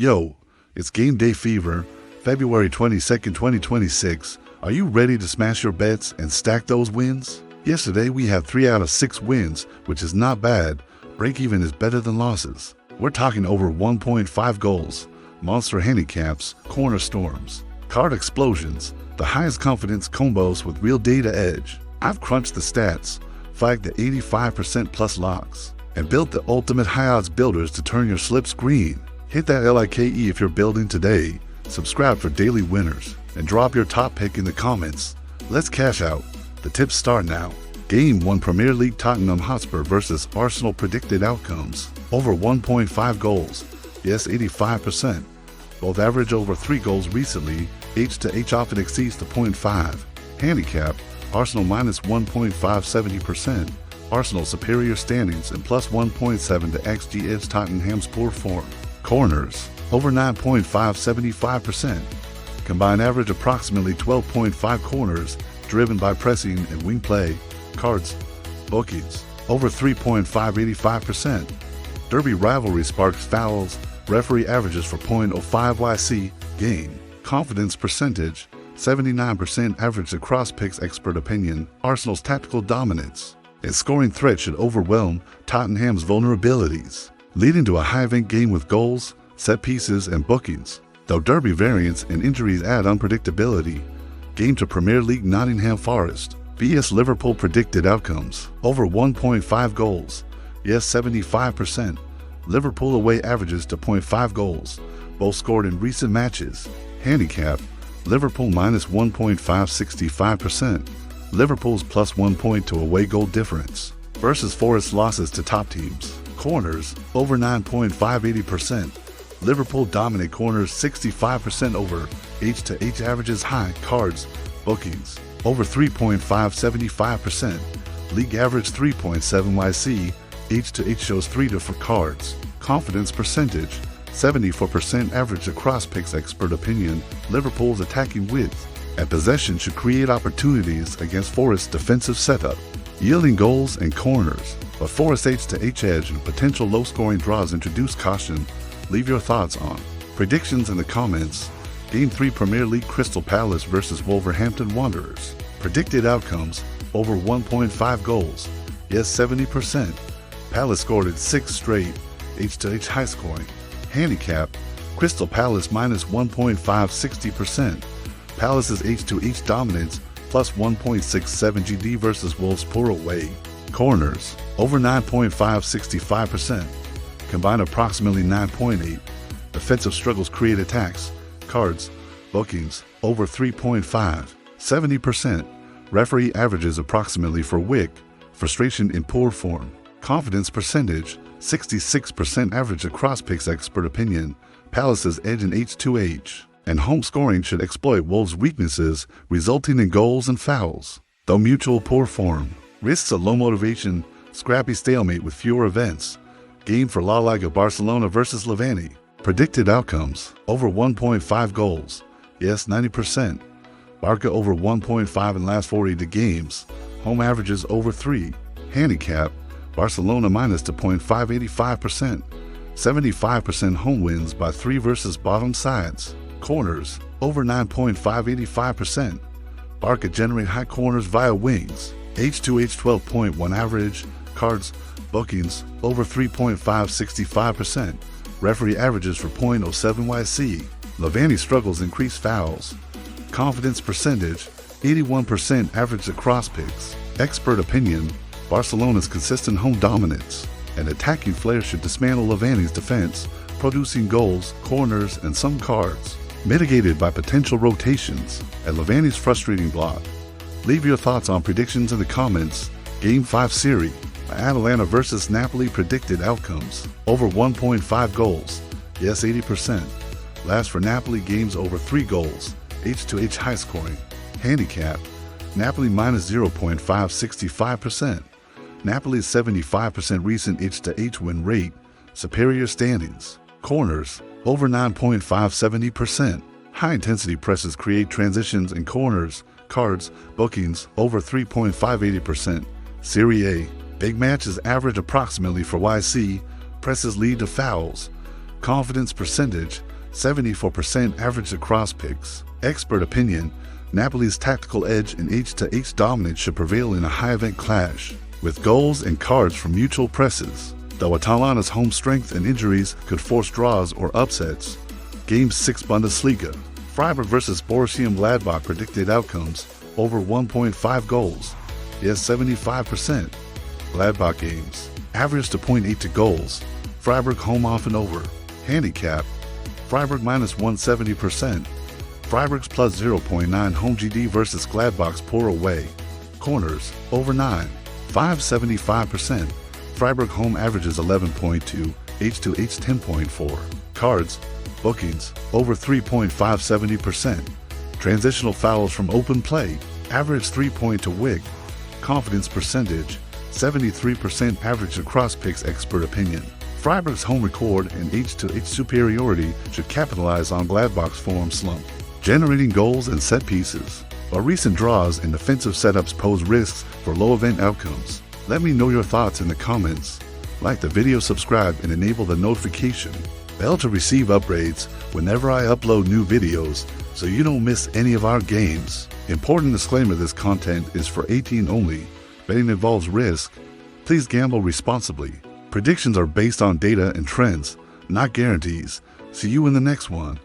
Yo, it's game day fever, February 22nd, 2026. Are you ready to smash your bets and stack those wins? Yesterday we had 3 out of 6 wins, which is not bad. Break even is better than losses. We're talking over 1.5 goals, monster handicaps, corner storms, card explosions, the highest confidence combos with real data edge. I've crunched the stats, flagged the 85% plus locks, and built the ultimate high odds builders to turn your slips green. Hit that LIKE if you're building today, subscribe for daily winners, and drop your top pick in the comments. Let's cash out. The tips start now. Game 1 Premier League Tottenham Hotspur versus Arsenal predicted outcomes. Over 1.5 goals. Yes, 85%. Both average over 3 goals recently. H to H often exceeds the 0.5. Handicap. Arsenal minus 1.570%. Arsenal superior standings and plus 1.7 to XG is Tottenham's poor form. Corners. Over 9.575%. Combined average approximately 12.5 corners, driven by pressing and wing play. Cards. Bookings. Over 3.585%. Derby rivalry sparks fouls. Referee averages for 0.05 YC. Game. Confidence percentage. 79% average across picks expert opinion. Arsenal's tactical dominance and scoring threat should overwhelm Tottenham's vulnerabilities, leading to a high-event game with goals, set pieces, and bookings. Though derby variants and injuries add unpredictability. Game to Premier League Nottingham Forest. BS Liverpool predicted outcomes. Over 1.5 goals. Yes, 75%. Liverpool away averages to 0.5 goals, both scored in recent matches. Handicap. Liverpool minus 1.565%. Liverpool's plus 1 point to away goal difference. Versus Forest losses to top teams. Corners. Over 9.580%. Liverpool dominate corners 65% over. H to H averages high. Cards. Bookings. Over 3.575%. League average 3.7 YC. H to H shows 3 to for cards. Confidence percentage. 74% average across picks expert opinion. Liverpool's attacking width and possession should create opportunities against Forest's defensive setup, yielding goals and corners. But Forest H to H edge and potential low-scoring draws introduce caution. Leave your thoughts on predictions in the comments. Game 3 Premier League Crystal Palace versus Wolverhampton Wanderers. Predicted outcomes: over 1.5 goals. Yes, 70%. Palace scored at 6 straight. H to H high scoring. Handicap. Crystal Palace minus 1.560%. Palace's H to H dominance plus 1.67 GD versus Wolves poor away. Corners. Over 9.565%. Combined approximately 9.8. Defensive struggles create attacks. Cards. Bookings. Over 3.5. 70%. Referee averages approximately for Wick. Frustration in poor form. Confidence percentage. 66% average across picks expert opinion. Palace's edge in H2H. And home scoring should exploit Wolves' weaknesses, resulting in goals and fouls. Though mutual poor form. Risks a low motivation, scrappy stalemate with fewer events. Game for La Liga Barcelona versus Levante. Predicted outcomes: over 1.5 goals. Yes, 90%. Barca over 1.5 in last 42 games. Home averages over 3. Handicap. Barcelona minus to 0.585%. 75% home wins by 3 versus bottom sides. Corners. Over 9.585%. Barca generate high corners via wings. H2H 12.1 average. Cards. Bookings. Over 3.565%. Referee averages for 0.07 YC. Levante struggles increase fouls. Confidence percentage. 81% average across picks. Expert opinion. Barcelona's consistent home dominance and attacking flair should dismantle Levante's defense, producing goals, corners, and some cards, mitigated by potential rotations and Levante's frustrating block. Leave your thoughts on predictions in the comments. Game 5 Serie A. Atalanta versus Napoli predicted outcomes. Over 1.5 goals. Yes, 80%. Last for Napoli games over 3 goals. H to H high scoring. Handicap. Napoli minus 0.565%. Napoli's 75% recent H to H win rate. Superior standings. Corners. Over 9.570%. High intensity presses create transitions in corners. Cards. Bookings. Over 3.580%. Serie A. Big matches average approximately for YC. Presses lead to fouls. Confidence percentage. 74% average across picks. Expert opinion: Napoli's tactical edge and H-to-H dominance should prevail in a high-event clash, with goals and cards from mutual presses, though Atalanta's home strength and injuries could force draws or upsets. Game 6 Bundesliga. Freiburg vs. Borussia Gladbach predicted outcomes: over 1.5 goals. Yes, 75%. Gladbach games. Average to 0.82 goals. Freiburg home often over. Handicap: Freiburg minus 170%. Freiburg's plus 0.9 home GD versus Gladbach's poor away. Corners, over 9. 575%. Freiburg home averages 11.2, H-to-H 10.4. Cards, bookings, over 3.570%. Transitional fouls from open play, average 3 to wig. Confidence percentage, 73% average across picks. Expert opinion: Freiburg's home record and H-to-H superiority should capitalize on Gladbach's form slump, generating goals and set pieces, while recent draws and defensive setups pose risks for low-event outcomes. Let me know your thoughts in the comments. Like the video, subscribe, and enable the notification bell to receive upgrades whenever I upload new videos so you don't miss any of our games. Important disclaimer: this content is for 18 only. Betting involves risk. Please gamble responsibly. Predictions are based on data and trends, not guarantees. See you in the next one.